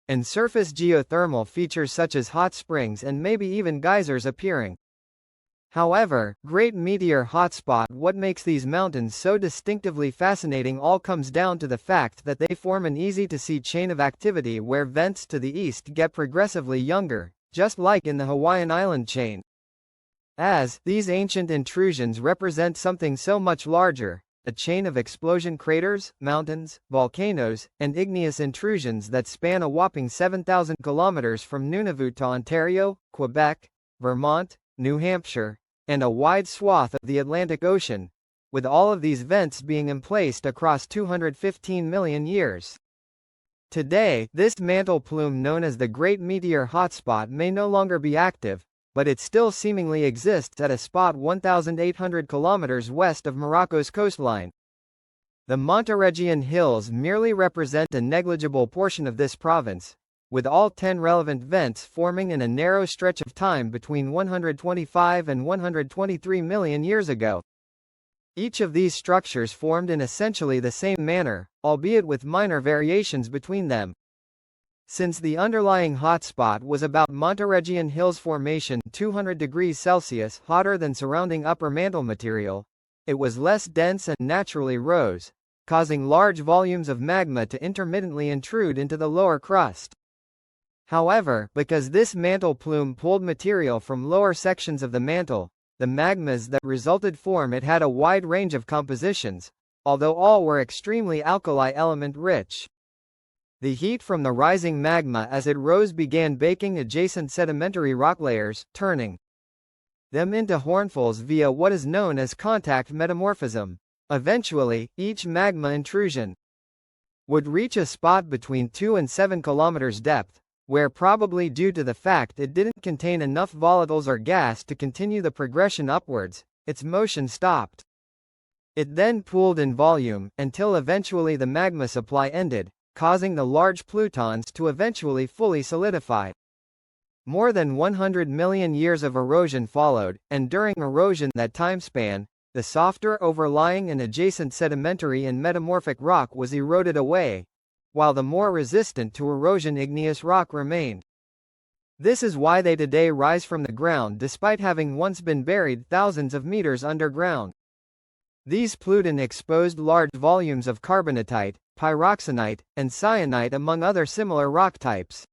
and surface geothermal features such as hot springs and maybe even geysers appearing. However, Great Meteor Hotspot, what makes these mountains so distinctively fascinating all comes down to the fact that they form an easy-to-see chain of activity where vents to the east get progressively younger, just like in the Hawaiian island chain. As these ancient intrusions represent something so much larger, a chain of explosion craters, mountains, volcanoes, and igneous intrusions that span a whopping 7,000 kilometers from Nunavut to Ontario, Quebec, Vermont, New Hampshire, and a wide swath of the Atlantic Ocean, with all of these vents being emplaced across 215 million years. Today, this mantle plume known as the Great Meteor Hotspot may no longer be active, but it still seemingly exists at a spot 1,800 kilometers west of Morocco's coastline. The Monteregian Hills merely represent a negligible portion of this province, with all 10 relevant vents forming in a narrow stretch of time between 125 and 123 million years ago. Each of these structures formed in essentially the same manner, albeit with minor variations between them. Since the underlying hotspot was about Monteregian Hills formation 200 degrees Celsius hotter than surrounding upper mantle material, it was less dense and naturally rose, causing large volumes of magma to intermittently intrude into the lower crust. However, because this mantle plume pulled material from lower sections of the mantle, the magmas that resulted form it had a wide range of compositions, although all were extremely alkali element rich. The heat from the rising magma as it rose began baking adjacent sedimentary rock layers, turning them into hornfulls via what is known as contact metamorphism. Eventually, each magma intrusion would reach a spot between 2 and 7 kilometers depth, where probably due to the fact it didn't contain enough volatiles or gas to continue the progression upwards, its motion stopped. It then pooled in volume, until eventually the magma supply ended, causing the large plutons to eventually fully solidify. More than 100 million years of erosion followed, and during erosion that time span, the softer overlying and adjacent sedimentary and metamorphic rock was eroded away, while the more resistant to erosion igneous rock remained. This is why they today rise from the ground despite having once been buried thousands of meters underground. These pluton exposed large volumes of carbonatite, pyroxenite, and syenite among other similar rock types.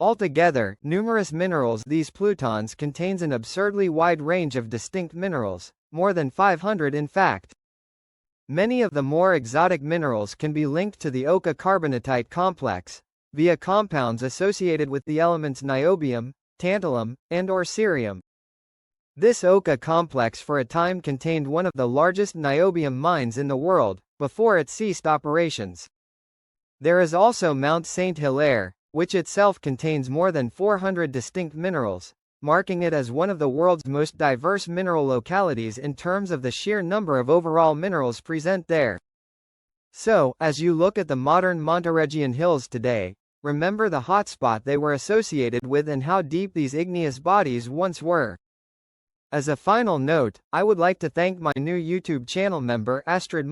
Altogether, numerous minerals these plutons contains an absurdly wide range of distinct minerals, more than 500 in fact. Many of the more exotic minerals can be linked to the Oka carbonatite complex, via compounds associated with the elements niobium, tantalum, and/or cerium. This Oka complex for a time contained one of the largest niobium mines in the world, before it ceased operations. There is also Mount Saint Hilaire, which itself contains more than 400 distinct minerals, marking it as one of the world's most diverse mineral localities in terms of the sheer number of overall minerals present there. So, as you look at the modern Monteregian Hills today, remember the hotspot they were associated with and how deep these igneous bodies once were. As a final note, I would like to thank my new YouTube channel member Astrid